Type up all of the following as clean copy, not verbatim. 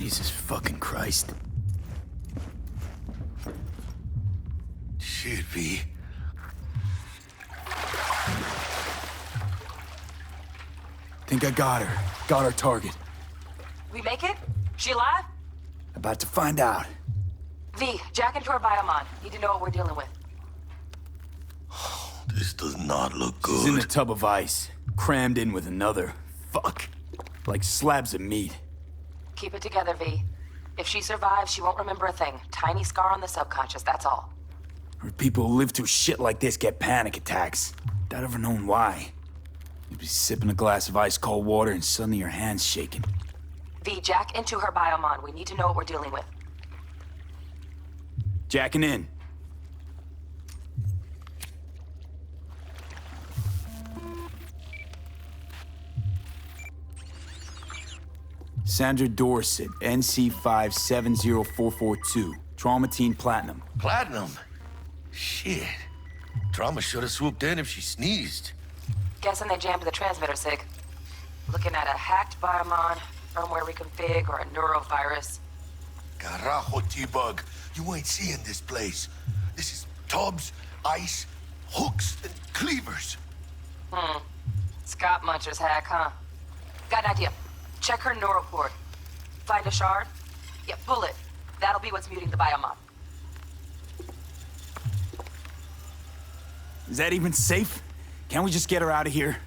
Jesus fucking Christ. Shit, V. Think I got her. Got our target. We make it? She alive? About to find out. V, jack into her biomon. Need to know what we're dealing with. This does not look good. She's in a tub of ice, crammed in with another. Fuck. Like slabs of meat. Keep it together, V. If she survives, she won't remember a thing. Tiny scar on the subconscious, that's all. Or people who live through shit like this get panic attacks. Without ever knowing why. You'd be sipping a glass of ice-cold water and suddenly your hand's shaking. V, jack into her biomon. We need to know what we're dealing with. Jacking in. Sandra Dorset, NC570442. Traumatine Platinum. Platinum? Shit. Trauma should have swooped in if she sneezed. Guessing they jammed the transmitter, Sig. Looking at a hacked biomon, firmware reconfig, or a neurovirus. Carajo, T-Bug. You ain't seeing this place. This is tubs, ice, hooks, and cleavers. Scott Muncher's hack, huh? Got an idea. Check her neural cord. Find a shard? Yeah, pull it. That'll be what's muting the biomon. Is that even safe? Can't we just get her out of here?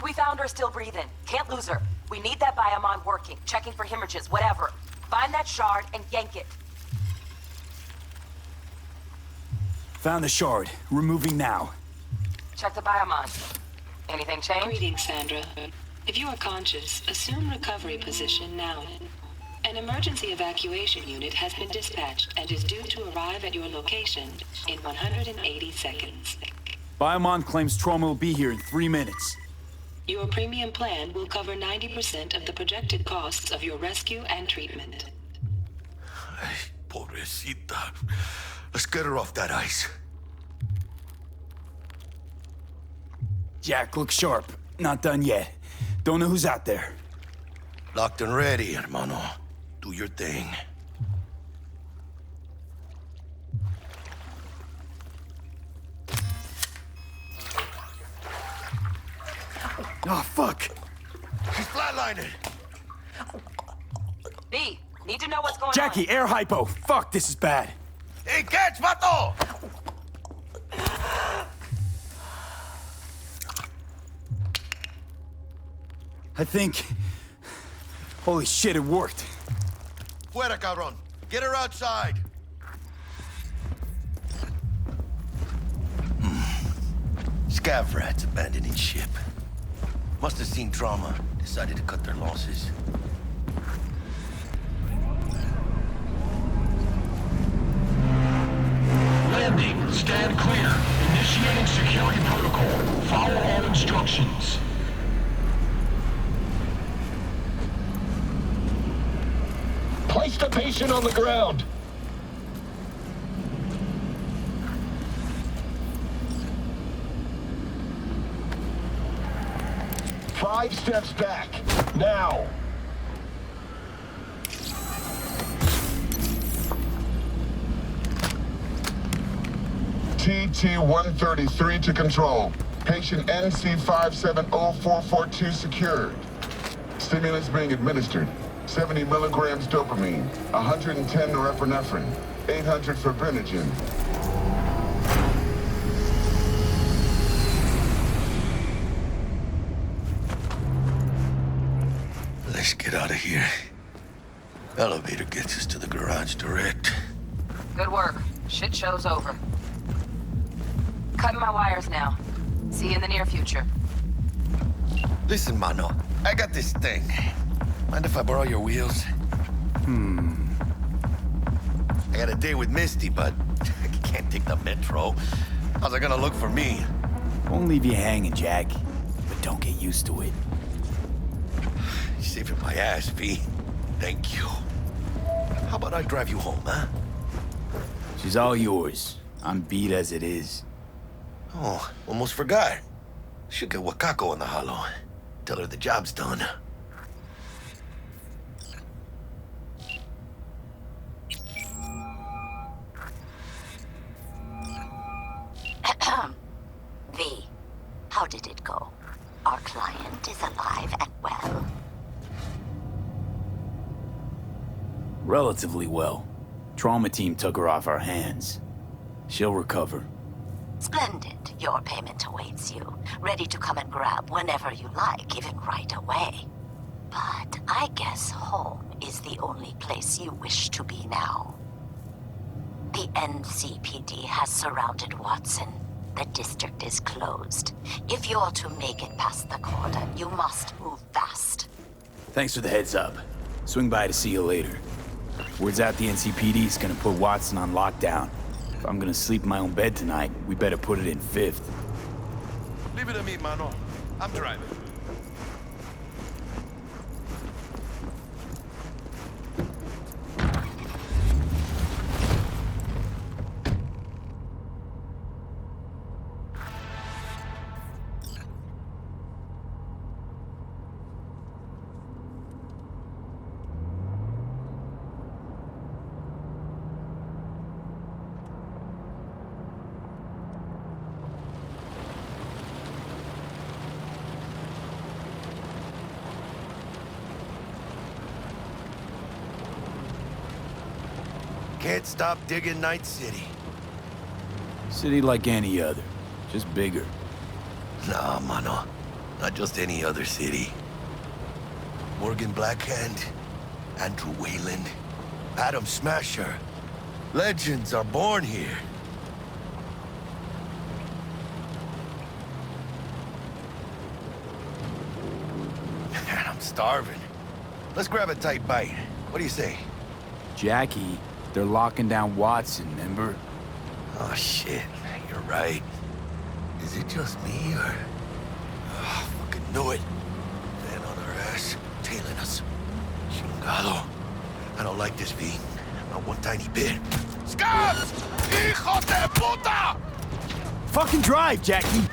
We found her still breathing. Can't lose her. We need that biomon working, checking for hemorrhages, whatever. Find that shard and yank it. Found the shard. Removing now. Check the biomon. Anything change? Greetings, Sandra. If you are conscious, assume recovery position now. An emergency evacuation unit has been dispatched and is due to arrive at your location in 180 seconds. Biomon claims trauma will be here in 3 minutes. Your premium plan will cover 90% of the projected costs of your rescue and treatment. Ay, pobrecita. Let's get her off that ice. Jack, look sharp. Not done yet. Don't know who's out there. Locked and ready, hermano. Do your thing. Oh, fuck! She's flatlining. B, need to know what's going Jackie, on. air hypo! Fuck, this is bad. Hey, catch, vato! I think... Holy shit, it worked. Fuera, cabrón. Get her outside. Scav rats abandoning ship. Must have seen trauma. Decided to cut their losses. Landing. Stand clear. Initiating security protocol. Follow all instructions. Place the patient on the ground. Five steps back. Now. TT-133 to control. Patient NC570442 secured. Stimulants being administered. 70 milligrams dopamine, 110 norepinephrine, 800 fibrinogen. Let's get out of here. Elevator gets us to the garage direct. Good work. Shit show's over. Cutting my wires now. See you in the near future. Listen, mano. I got this thing. Mind if I borrow your wheels? I got a date with Misty, but I can't take the metro. How's it gonna look for me? Won't leave you hanging, Jack. But don't get used to it. You're saving my ass, V. Thank you. How about I drive you home, huh? She's all yours. I'm beat as it is. Oh, almost forgot. Should get Wakako in the hollow. Tell her the job's done. How did it go? Our client is alive and well. Relatively well. Trauma team took her off our hands. She'll recover. Splendid. Your payment awaits you. Ready to come and grab whenever you like, even right away. But I guess home is the only place you wish to be now. The NCPD has surrounded Watson. The district is closed. If you're to make it past the cordon, you must move fast. Thanks for the heads up. Swing by to see you later. Word's out the NCPD is gonna put Watson on lockdown. If I'm gonna sleep in my own bed tonight, we better put it in 5th. Leave it to me, mano. I'm driving. Can't stop digging Night City. City like any other, just bigger. Nah, mano. Not just any other city. Morgan Blackhand, Andrew Wayland, Adam Smasher. Legends are born here. Man, I'm starving. Let's grab a tight bite. What do you say? Jackie, they're locking down Watson, remember? Oh, shit. You're right. Is it just me, or... Oh, fucking knew it. Man on our ass, tailing us. Chingado. I don't like this, V. Not one tiny bit. Scabs! Hijo de puta! Fucking drive, Jackie!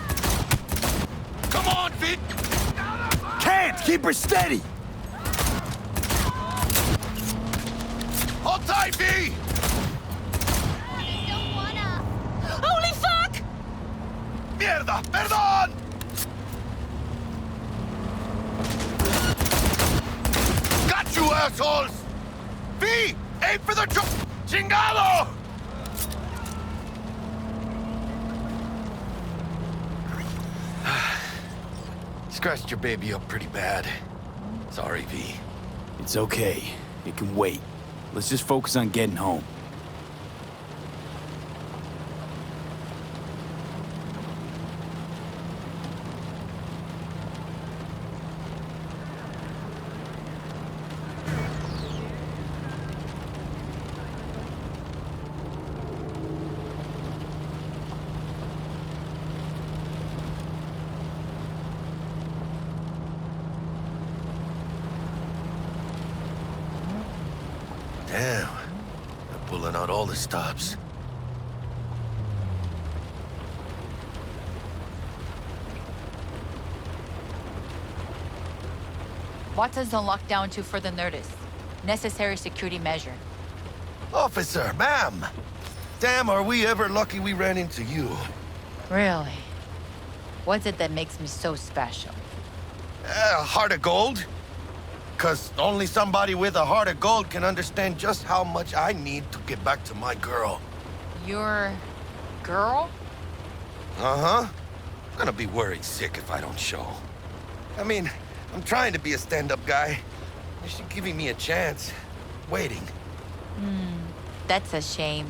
Come on, V! Can't! Keep her steady! Hold tight, V! Holy fuck! Mierda! Perdón! Got you, assholes! V! Aim for the Chingado! Scratched your baby up pretty bad. Sorry, V. It's okay. It can wait. Let's just focus on getting home. Damn. They're pulling out all the stops. Watson's on lockdown to further notice. Necessary security measure. Officer, ma'am! Damn, are we ever lucky we ran into you. Really? What's it that makes me so special? Heart of gold? 'Cause only somebody with a heart of gold can understand just how much I need to get back to my girl. Your girl? Uh-huh. I'm gonna be worried sick if I don't show. I mean, I'm trying to be a stand-up guy. You should giving me a chance. Waiting. That's a shame.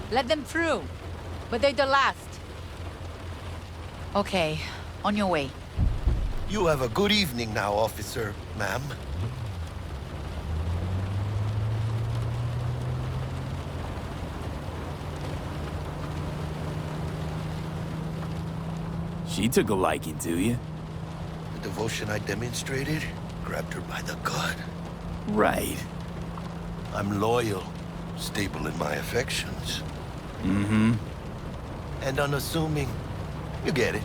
Let them through, but they're the last. Okay, on your way. You have a good evening now, officer, ma'am. She took a liking to you. The devotion I demonstrated grabbed her by the gut. Right. I'm loyal, stable in my affections. Mm-hmm. And unassuming. You get it.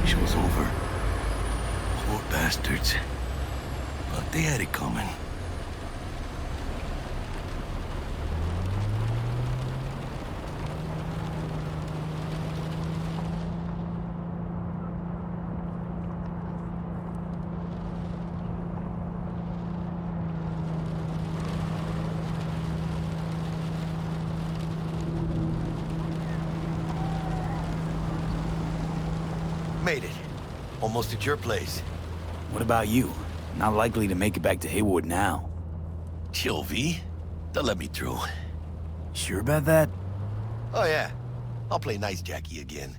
Show's over. Poor bastards. But they had it coming. Made it. Almost at your place. What about you? Not likely to make it back to Haywood now. Chill, V. They'll let me through. Sure about that? Oh, yeah. I'll play nice Jackie again.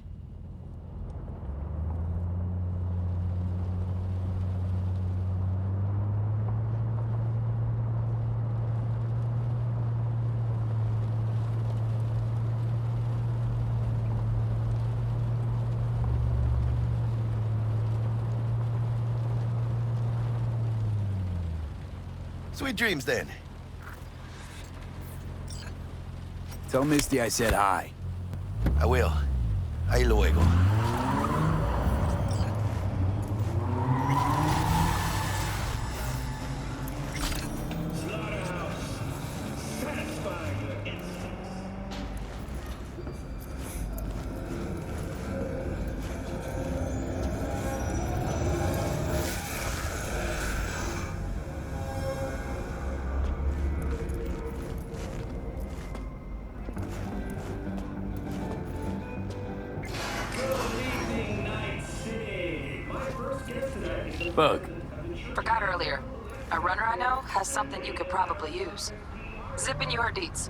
Sweet dreams, then. Tell Misty I said hi. I will. Ahí luego. Bug. Forgot earlier. A runner I know has something you could probably use. Zipping you her deets.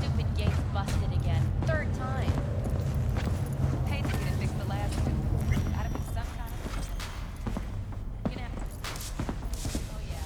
Stupid gate's busted again. Third time. Paid to get it fixed the last two. Gotta be some kind of... Gonna have to... Oh, yeah.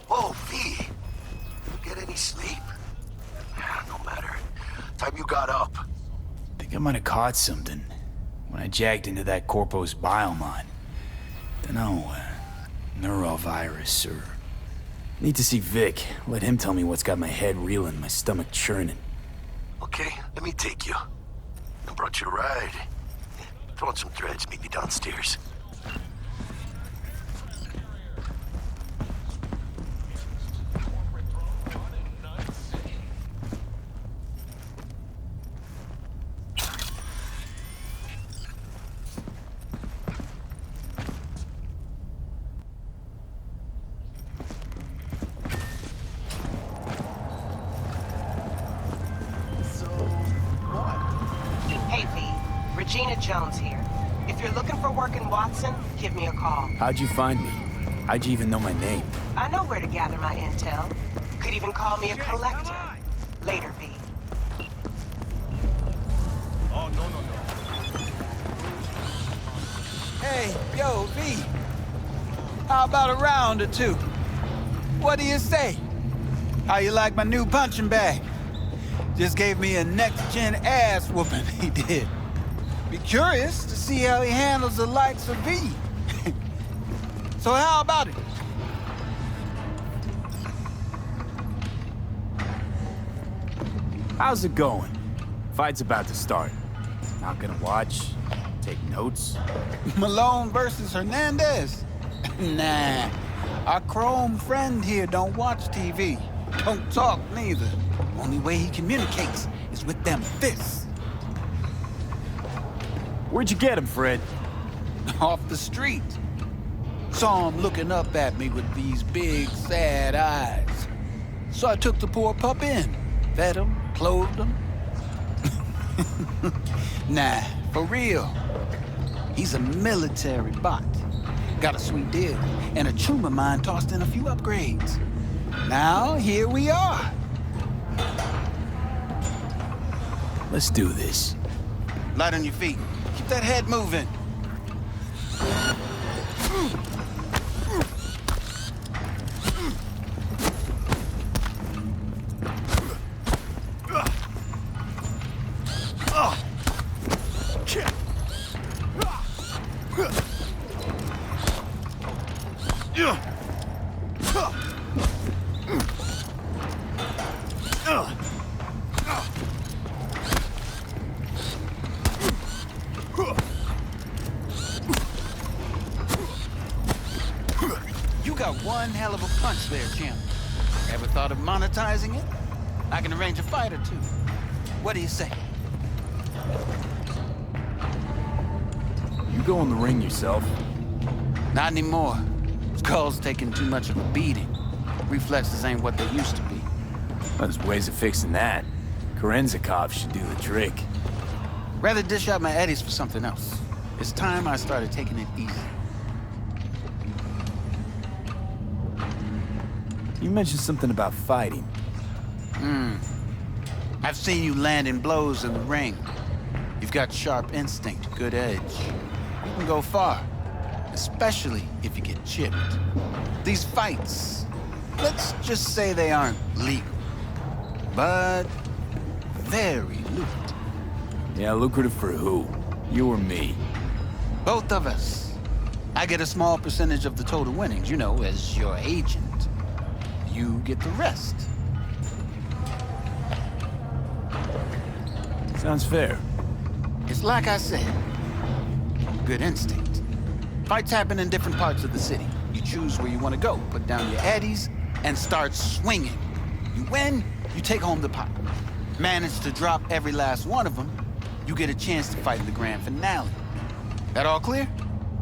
Oh, V! You get any sleep? No matter. Time you got up. Think I might have caught something when I jacked into that Corpo's biomon. Dunno, neurovirus or... Need to see Vic. Let him tell me what's got my head reeling, my stomach churning. Okay, let me take you. I brought you a ride. Throw on some threads, meet me downstairs. Hey, V. Regina Jones here. If you're looking for work in Watson, give me a call. How'd you find me? How'd you even know my name? I know where to gather my intel. could even call me a collector. Later, V. Oh, no. Hey, yo, V. How about a round or two? What do you say? How you like my new punching bag? Just gave me a next-gen ass whooping, he did. Be curious to see how he handles the likes of V. So how about it? How's it going? Fight's about to start. Not gonna watch? Take notes? Malone versus Hernandez? Nah. Our chrome friend here don't watch TV. Don't talk neither. Only way he communicates is with them fists. Where'd you get him, Fred? Off the street. Saw him looking up at me with these big, sad eyes. So I took the poor pup in. Fed him, clothed him. Nah, for real. He's a military bot. Got a sweet deal, and a tumor mine tossed in a few upgrades. Now, here we are. Let's do this. Light on your feet. Keep that head moving. You got one hell of a punch there, champ. Ever thought of monetizing it? I can arrange a fight or two. What do you say? You go in the ring yourself? Not anymore. Skull's taking too much of a beating. Reflexes ain't what they used to be. Well, there's ways of fixing that. Korenzikov should do the trick. Rather dish out my eddies for something else. It's time I started taking it easy. You mentioned something about fighting. I've seen you landing blows in the ring. You've got sharp instinct, good edge. You can go far, especially if you get chipped. These fights, let's just say they aren't legal, but very lucrative. Yeah, lucrative for who? You or me? Both of us. I get a small percentage of the total winnings, you know, as your agent. You get the rest. Sounds fair. It's like I said, good instinct. Fights happen in different parts of the city. You choose where you want to go, put down your addies, and start swinging. You win, you take home the pot. Manage to drop every last one of them, you get a chance to fight in the grand finale. That all clear?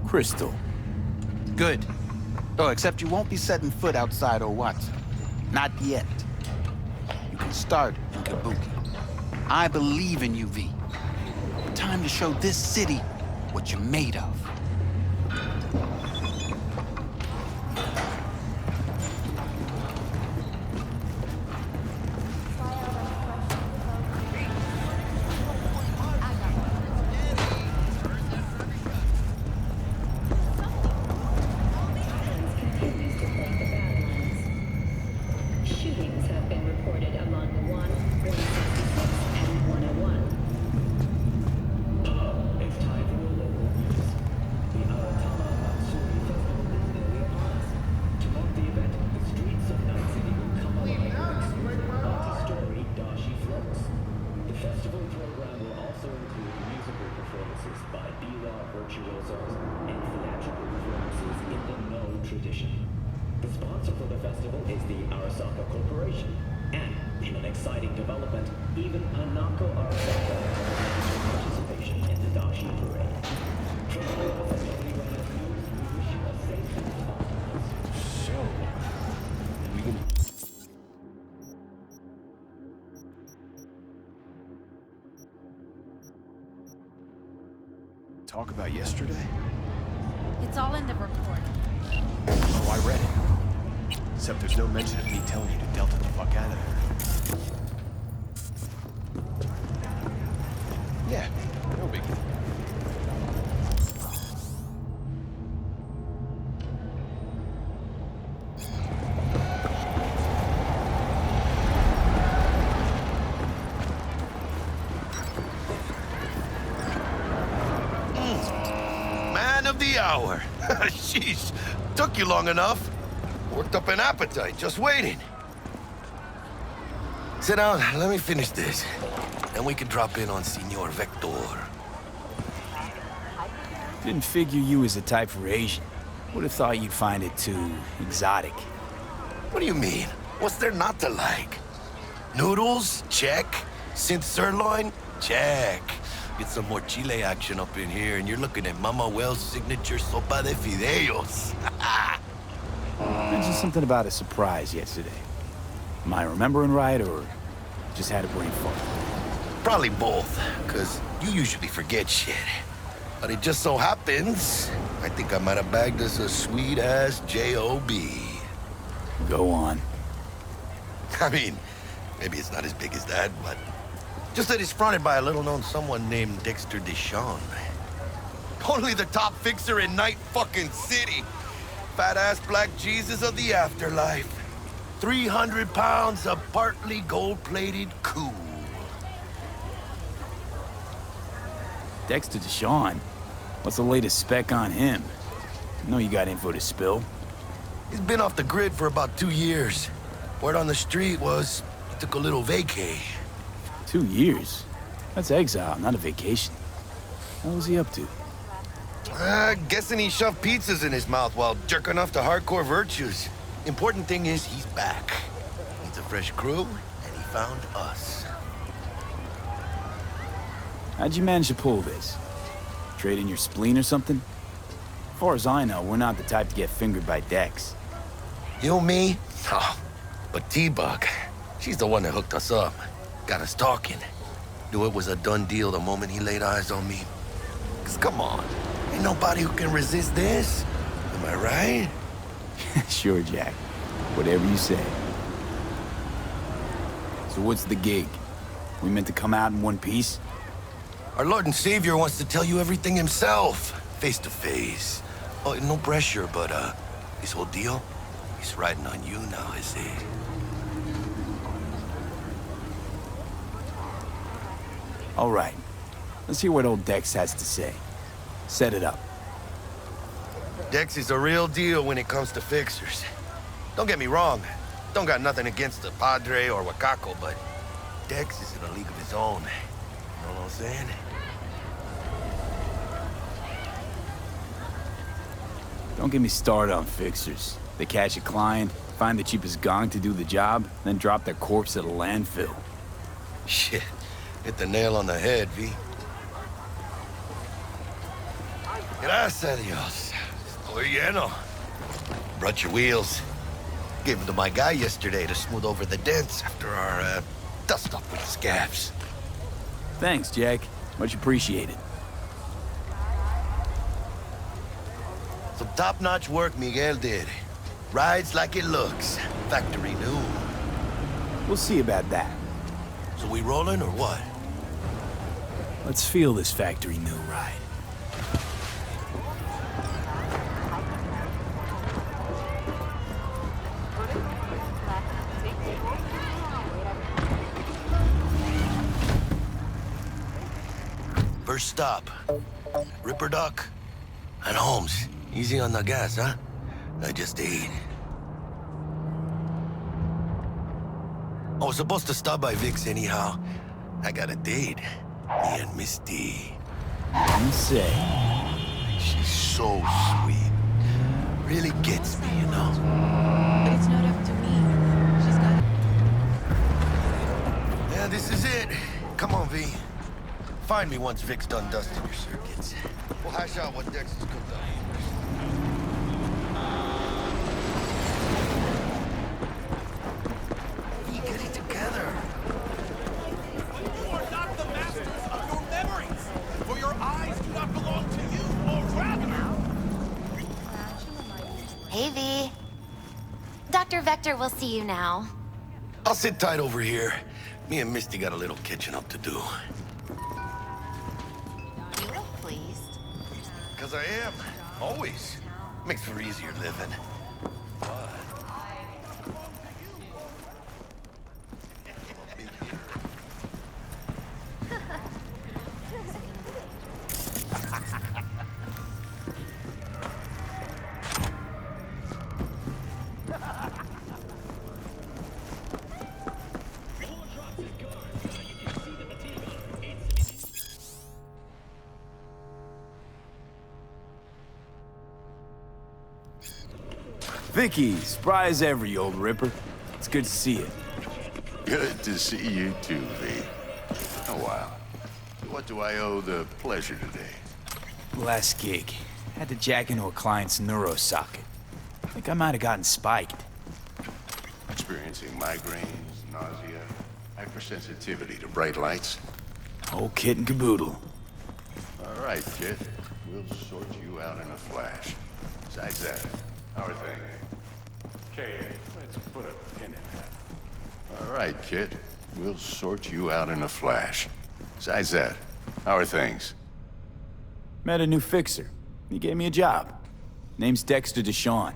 Crystal. Good. Oh, except you won't be setting foot outside Owatsu. Not yet. You can start in Kabuki. I believe in you, V. Time to show this city what you're made of. Shootings have been reported among the 166 and 101. It's time for your local news. The Aratama Matsuri Festival is nearly upon us. To mark the event, the streets of Night City will come alive with exuberant multi-story dashi floats. The festival program will also include musical performances by biwa virtuosos and theatrical performances in the No tradition. The sponsor for the festival is the Arasaka Corporation, and in an exciting development, even Hanako Arasaka has participation in the Dashi Parade. From all of us at Anyway News, we wish you a safe and fun night. So, we can... Talk about yesterday? It's all in the report. Oh, I read it. Except there's no mention of me telling you to Delta the fuck out of there. Yeah, no biggie. Man of the hour. Sheesh, took you long enough. Worked up an appetite, just waiting. Sit down, let me finish this. Then we can drop in on Senor Vector. Didn't figure you was the type for Asian. Would have thought you'd find it too exotic. What do you mean? What's there not to like? Noodles? Check. Synth sirloin? Check. Get some more Chile action up in here, and you're looking at Mama Wells' signature sopa de fideos. Mentioned something about a surprise yesterday. Am I remembering right, or just had a brain fart? Probably both, because you usually forget shit. But it just so happens, I think I might have bagged us a sweet-ass J.O.B. Go on. I mean, maybe it's not as big as that, but just that it's fronted by a little-known someone named Dexter Deshawn. Only the top fixer in Night fucking City. Fat-ass black Jesus of the afterlife. 300 pounds of partly gold-plated cool. Dexter Deshawn? What's the latest spec on him? I know you got info to spill. He's been off the grid for about 2 years. Word on the street was he took a little vacay. 2 years? That's exile, not a vacation. What was he up to? Guessing he shoved pizzas in his mouth while jerking off to hardcore virtues. Important thing is he's back. Needs a fresh crew, and he found us. How'd you manage to pull this? Trade in your spleen or something? As far as I know, we're not the type to get fingered by Dex. You, me? Oh, but T-Bug, she's the one that hooked us up. Got us talking. Knew it was a done deal the moment he laid eyes on me. 'Cause come on, ain't nobody who can resist this. Am I right? Sure, Jack. Whatever you say. So what's the gig? We meant to come out in one piece? Our Lord and Savior wants to tell you everything himself, face to face. Oh, no pressure, but this whole deal, he's riding on you now, is he? All right. Let's hear what old Dex has to say. Set it up. Dex is a real deal when it comes to fixers. Don't get me wrong. Don't got nothing against the Padre or Wakako, but Dex is in a league of his own. You know what I'm saying? Don't get me started on fixers. They catch a client, find the cheapest gong to do the job, then drop their corpse at a landfill. Shit. Hit the nail on the head, V. Gracias a Dios. Estoy lleno. Brought your wheels. Gave them to my guy yesterday to smooth over the dents after our, dust up with the scabs. Thanks, Jack. Much appreciated. Some top-notch work Miguel did. Rides like it looks. Factory new. We'll see about that. So we rolling or what? Let's feel this factory new ride. First stop. Ripperdoc and Holmes. Easy on the gas, huh? I just ate. I was supposed to stop by Vic's anyhow. I got a date. Me and Miss D. You say. She's so sweet. Really gets me, you know? But it's not up to me. She's got... Yeah, this is it. Come on, V. Find me once Vic's done dusting your circuits. We'll hash out what Dex has cooked up. V, get it together. You are not the masters of your memories, for your eyes do not belong to you, or rather... Hey, V. Dr. Inspector will see you now. I'll sit tight over here. Me and Misty got a little catching up to do. You look pleased. Because I am. Always. Makes for easier living. Vicky, spry as ever, you old Ripper. It's good to see you. Good to see you too, V. A while. What do I owe the pleasure today? Last gig. Had to jack into a client's neuro socket. I think I might have gotten spiked. Experiencing migraines, nausea, hypersensitivity to bright lights. Whole kit and caboodle. All right, kid. We'll sort you out in a flash. Besides that, how are things? Okay, let's put a pin in that. All right, kid. We'll sort you out in a flash. Besides that, how are things? Met a new fixer. He gave me a job. Name's Dexter Deshawn.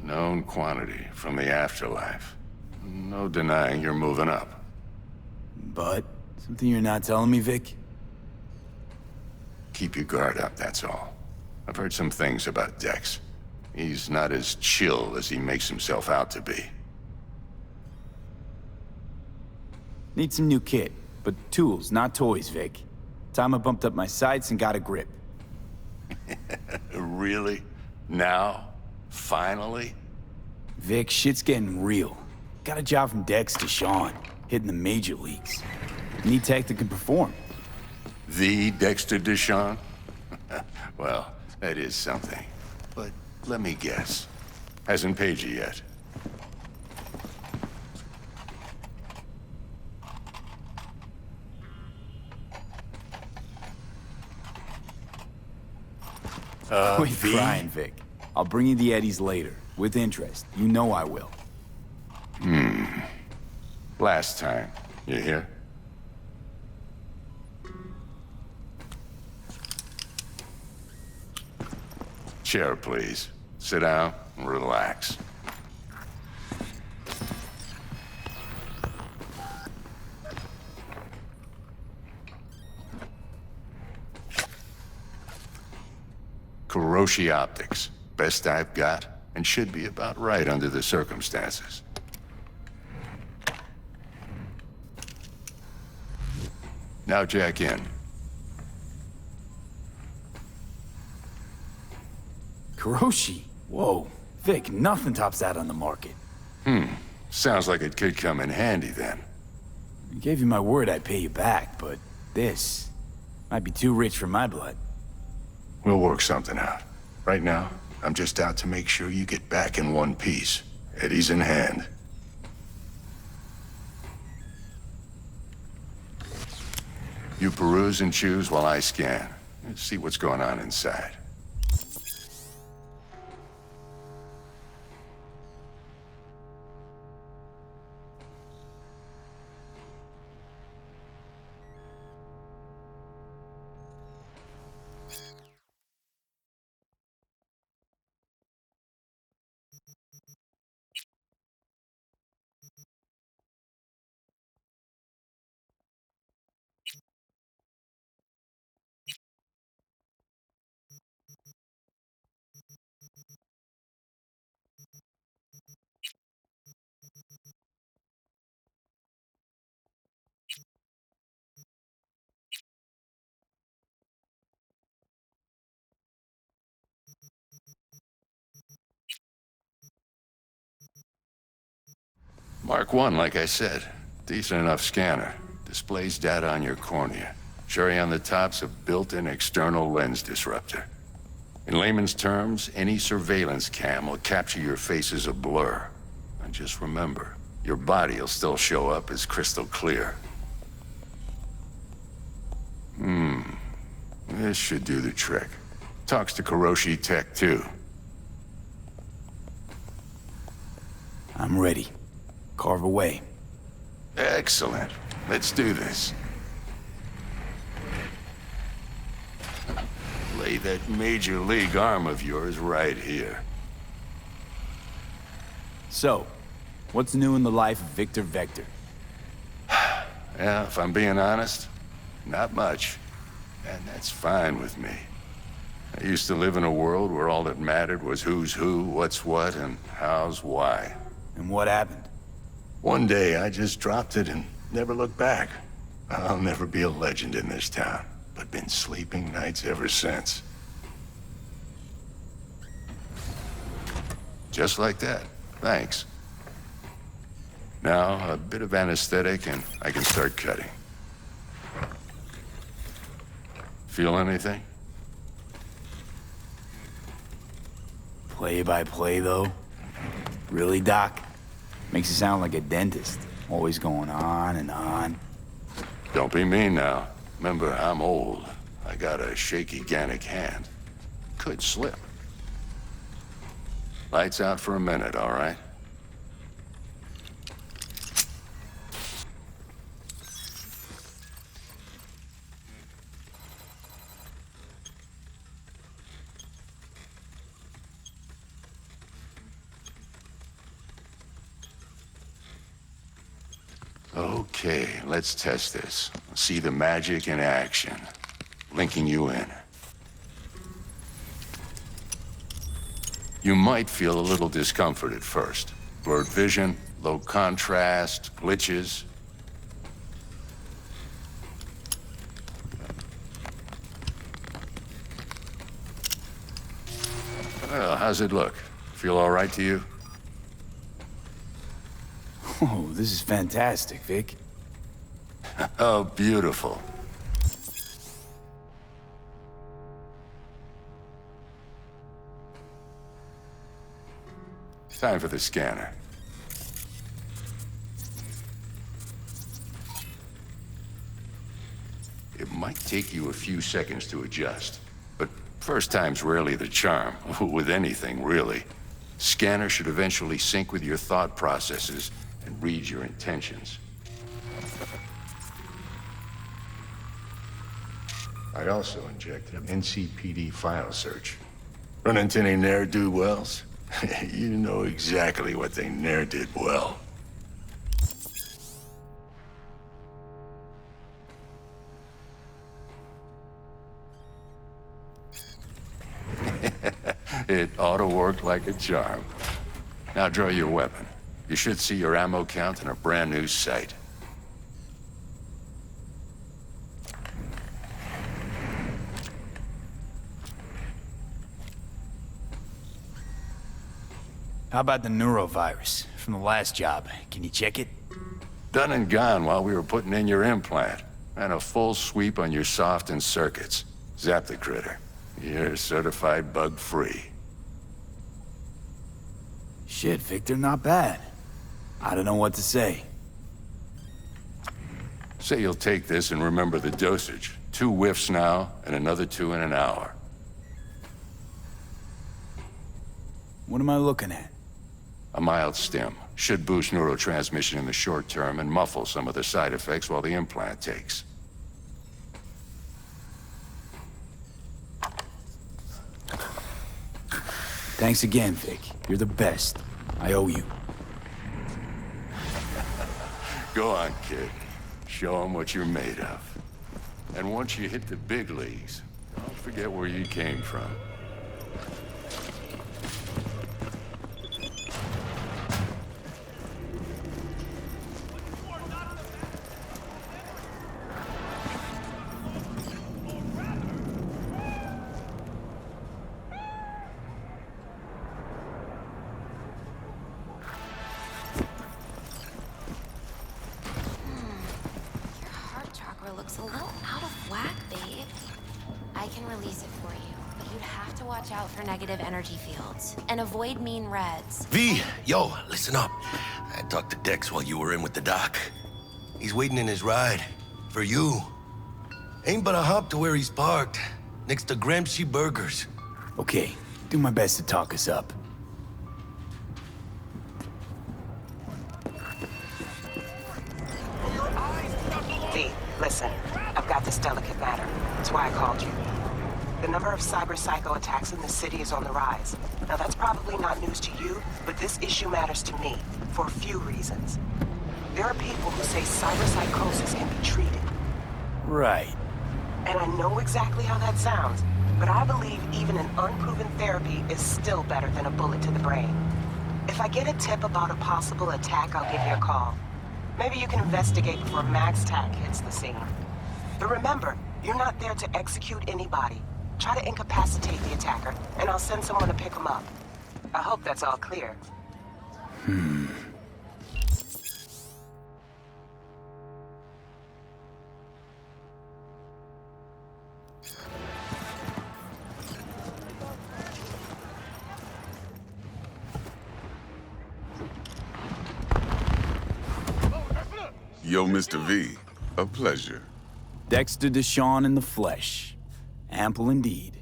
Known quantity from the afterlife. No denying you're moving up. But, something you're not telling me, Vic? Keep your guard up, that's all. I've heard some things about Dex. He's not as chill as he makes himself out to be. Need some new kit, but tools, not toys, Vic. Time I bumped up my sights and got a grip. Really? Now? Finally? Vic, shit's getting real. Got a job from Dex to Sean, hitting the major leagues. Need tech that can perform. The Dexter Deshawn? Well, that is something. But let me guess. Hasn't paid you yet. Quit crying, Vic. I'll bring you the eddies later, with interest. You know I will. Last time. You hear? Chair, please. Sit down and relax. Kuroshi Optics. Best I've got, and should be about right under the circumstances. Now jack in. Kuroshi? Whoa. Vic, nothing tops that on the market. Sounds like it could come in handy then. I gave you my word I'd pay you back, but this might be too rich for my blood. We'll work something out. Right now, I'm just out to make sure you get back in one piece. Eddie's in hand. You peruse and choose while I scan. Let's see what's going on inside. Mark 1, like I said. Decent enough scanner. Displays data on your cornea. Cherry on the top's a built-in external lens disruptor. In layman's terms, any surveillance cam will capture your face as a blur. And just remember, your body will still show up as crystal clear. This should do the trick. Talks to Kuroshi Tech, too. I'm ready. Carve away. Excellent. Let's do this. Lay that major league arm of yours right here. So, what's new in the life of Victor Vector? Yeah, if I'm being honest, not much. And that's fine with me. I used to live in a world where all that mattered was who's who, what's what, and how's why. And what happened? One day, I just dropped it and never looked back. I'll never be a legend in this town, but been sleeping nights ever since. Just like that. Thanks. Now, a bit of anesthetic and I can start cutting. Feel anything? Play by play, though? Really, Doc? Makes you sound like a dentist. Always going on and on. Don't be mean now. Remember, I'm old. I got a shaky Gannic hand. Could slip. Lights out for a minute, all right? Okay, let's test this. See the magic in action. Linking you in. You might feel a little discomfort at first. Blurred vision, low contrast, glitches. Well, how's it look? Feel all right to you? Oh, this is fantastic, Vic. Oh, beautiful. Time for the scanner. It might take you a few seconds to adjust, but first time's rarely the charm, with anything, really. Scanner should eventually sync with your thought processes and read your intentions. I also injected an NCPD file search. Run into any ne'er-do-wells? You know exactly what they ne'er did well. It ought to work like a charm. Now draw your weapon. You should see your ammo count in a brand new sight. How about the neurovirus from the last job? Can you check it? Done and gone while we were putting in your implant. And a full sweep on your soft and circuits. Zap the critter. You're certified bug-free. Shit, Victor, not bad. I don't know what to say. Say you'll take this and remember the dosage. 2 whiffs now, and another 2 in an hour. What am I looking at? A mild stim. Should boost neurotransmission in the short term and muffle some of the side effects while the implant takes. Thanks again, Vic. You're the best. I owe you. Go on, kid. Show them what you're made of. And once you hit the big leagues, don't forget where you came from. Looks a little out of whack, babe. I can release it for you, but you'd have to watch out for negative energy fields and avoid mean reds. V, yo, listen up. I talked to Dex while you were in with the doc. He's waiting in his ride. For you. Ain't but a hop to where he's parked. Next to Gramsci Burgers. Okay, do my best to talk us up. Listen, I've got this delicate matter. That's why I called you. The number of cyber-psycho attacks in the city is on the rise. Now that's probably not news to you, but this issue matters to me, for a few reasons. There are people who say cyberpsychosis can be treated. Right. And I know exactly how that sounds, but I believe even an unproven therapy is still better than a bullet to the brain. If I get a tip about a possible attack, I'll give you a call. Maybe you can investigate before MaxTac hits the scene. But remember, you're not there to execute anybody. Try to incapacitate the attacker, and I'll send someone to pick him up. I hope that's all clear. Yo, Mr. V, a pleasure. Dexter Deshawn in the flesh. Ample indeed.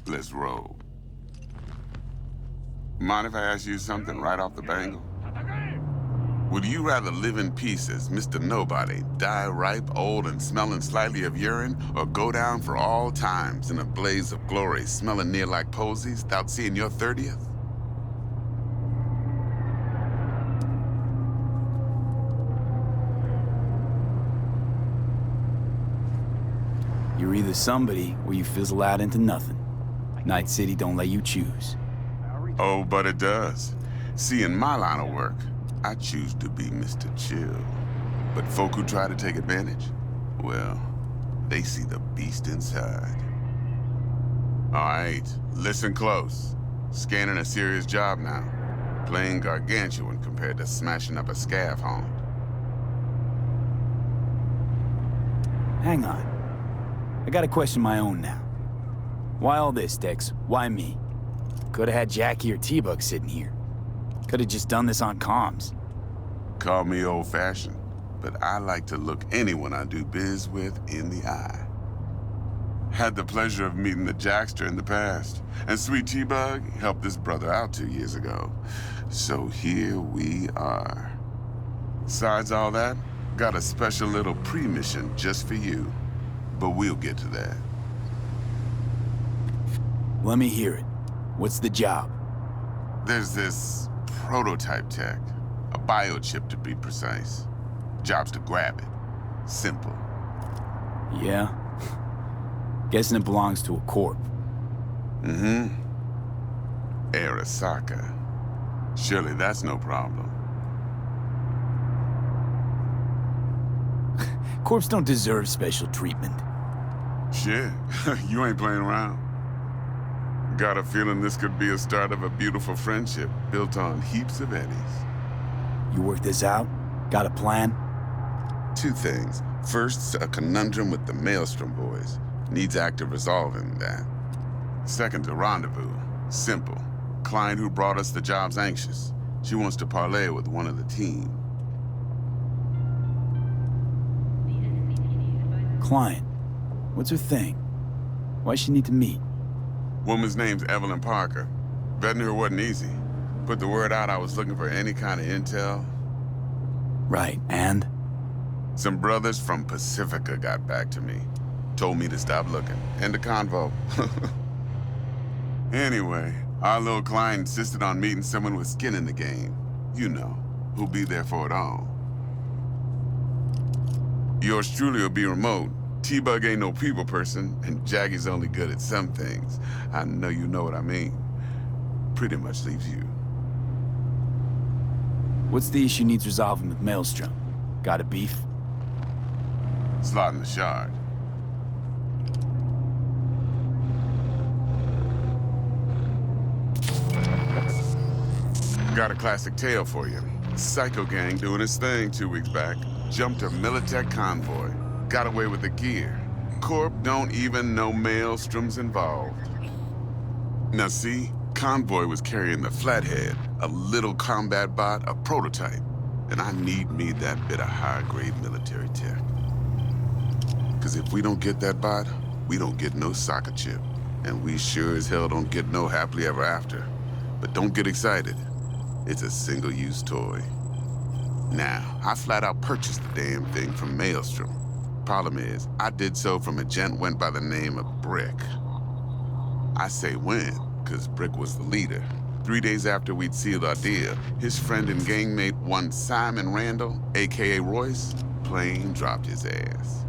Let's roll. Mind if I ask you something right off the bangle? Would you rather live in peace as Mr. Nobody, die ripe, old, and smelling slightly of urine, or go down for all times in a blaze of glory, smelling near like posies, without seeing your 30th? You're either somebody or you fizzle out into nothing. Night City don't let you choose. Oh, but it does. See, in my line of work, I choose to be Mr. Chill. But folk who try to take advantage, well, they see the beast inside. All right, listen close. Scanning a serious job now. Playing gargantuan compared to smashing up a scav haunt. Hang on. I got a question of my own now. Why all this, Dex? Why me? Could've had Jackie or T-Bug sitting here. Could've just done this on comms. Call me old-fashioned, but I like to look anyone I do biz with in the eye. Had the pleasure of meeting the Jackster in the past, and sweet T-Bug helped this brother out 2 years ago. So here we are. Besides all that, got a special little pre-mission just for you. But we'll get to that. Let me hear it. What's the job? There's this prototype tech. A biochip, to be precise. Job's to grab it. Simple. Yeah? Guessing it belongs to a corp. Mm-hmm. Arasaka. Surely that's no problem. Corps don't deserve special treatment. Shit, you ain't playing around. Got a feeling this could be a start of a beautiful friendship built on heaps of eddies. You work this out? Got a plan? Two things. First, a conundrum with the Maelstrom boys. Needs active resolving that. Second, a rendezvous. Simple. Client who brought us the job's anxious. She wants to parlay with one of the team. Client. What's her thing? Why she need to meet? Woman's name's Evelyn Parker. Vetting her wasn't easy. Put the word out I was looking for any kind of intel. Right, and? Some brothers from Pacifica got back to me. Told me to stop looking. End of convo. Anyway, our little client insisted on meeting someone with skin in the game. You know, who'll be there for it all. Yours truly will be remote. T-Bug ain't no people person, and Jaggie's only good at some things. I know you know what I mean. Pretty much leaves you. What's the issue needs resolving with Maelstrom? Got a beef? Slotting the shard. Got a classic tale for you. Psycho gang doing its thing 2 weeks back. Jumped a Militech convoy. Got away with the gear. Corp don't even know Maelstrom's involved. Now see, convoy was carrying the Flathead, a little combat bot, a prototype. And I need me that bit of high-grade military tech. Cause if we don't get that bot, we don't get no soccer chip. And we sure as hell don't get no happily ever after. But don't get excited. It's a single-use toy. Now, I flat out purchased the damn thing from Maelstrom. Problem is, I did so from a gent went by the name of Brick. I say when, because Brick was the leader. 3 days after we'd sealed our deal, his friend and gangmate, one Simon Randall, aka Royce, plain dropped his ass.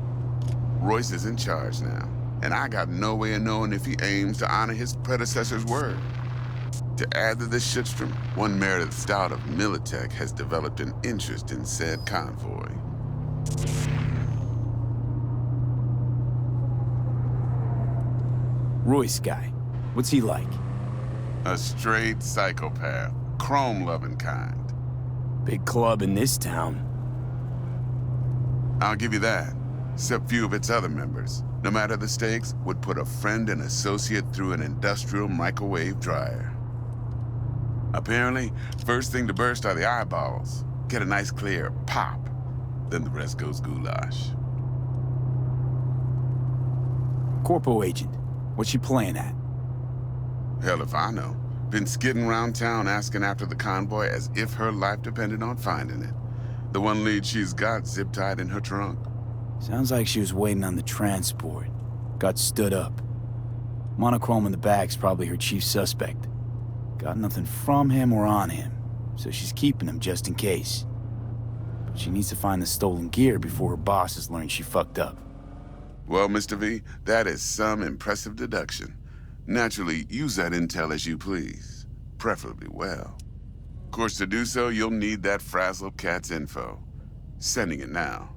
Royce is in charge now, and I got no way of knowing if he aims to honor his predecessor's word. To add to this shitstorm, one Meredith Stout of Militech has developed an interest in said convoy. Royce guy. What's he like? A straight psychopath. Chrome-loving kind. Big club in this town. I'll give you that. Except few of its other members, no matter the stakes, would put a friend and associate through an industrial microwave dryer. Apparently, first thing to burst are the eyeballs. Get a nice clear pop. Then the rest goes goulash. Corpo agent. What's she playing at? Hell if I know. Been skidding around town asking after the convoy as if her life depended on finding it. The one lead she's got zip-tied in her trunk. Sounds like she was waiting on the transport. Got stood up. Monochrome in the back's probably her chief suspect. Got nothing from him or on him, so she's keeping him just in case. But she needs to find the stolen gear before her bosses learn she fucked up. Well, Mr. V, that is some impressive deduction. Naturally, use that intel as you please. Preferably well. Of course, to do so, you'll need that frazzled cat's info. Sending it now.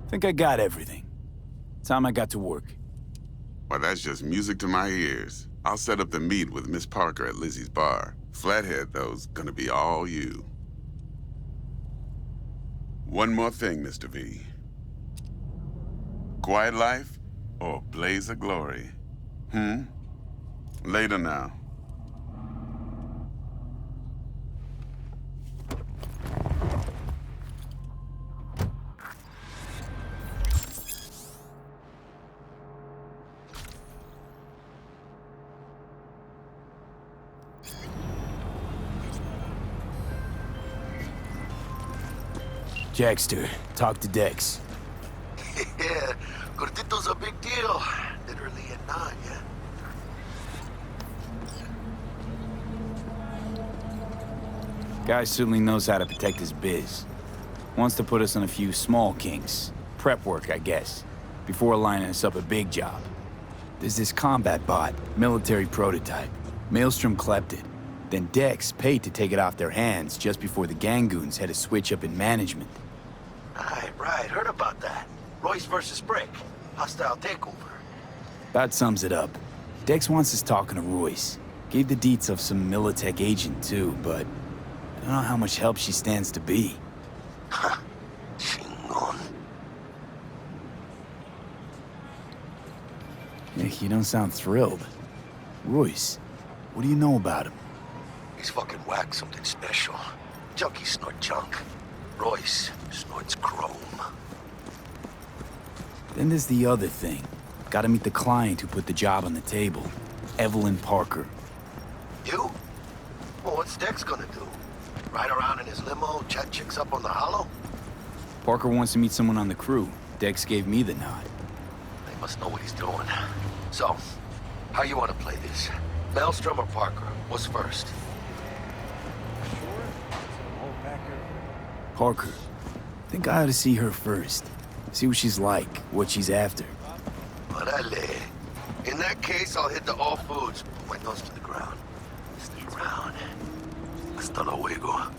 Think I got everything. Time I got to work. Well, that's just music to my ears. I'll set up the meet with Miss Parker at Lizzie's bar. Flathead, though's gonna be all you. One more thing, Mr. V. Quiet life or blaze of glory? Later now. Jackster, talk to Dex. Yeah, Gordito's a big deal. Literally and not, yeah. Guy certainly knows how to protect his biz. Wants to put us on a few small kinks. Prep work, I guess. Before lining us up a big job. There's this combat bot, military prototype. Maelstrom clept it. Then Dex paid to take it off their hands just before the Gangoons had a switch up in management. Right, heard about that. Royce versus Brick. Hostile takeover. That sums it up. Dex wants us talking to Royce. Gave the deets of some Militech agent too, but I don't know how much help she stands to be. Chingon. Nick, you don't sound thrilled. Royce, what do you know about him? He's fucking whack, something special. Junkies snort junk. Royce snorts chrome. Then there's the other thing. Gotta meet the client who put the job on the table. Evelyn Parker. You? Well, what's Dex gonna do? Ride around in his limo, chat chicks up on the hollow? Parker wants to meet someone on the crew. Dex gave me the nod. They must know what he's doing. So, how you want to play this? Maelstrom or Parker? What's first? Parker. Think I ought to see her first. See what she's like, what she's after. Orale. In that case, I'll hit the all foods. Put my nose to the ground. Stay around. Hasta luego.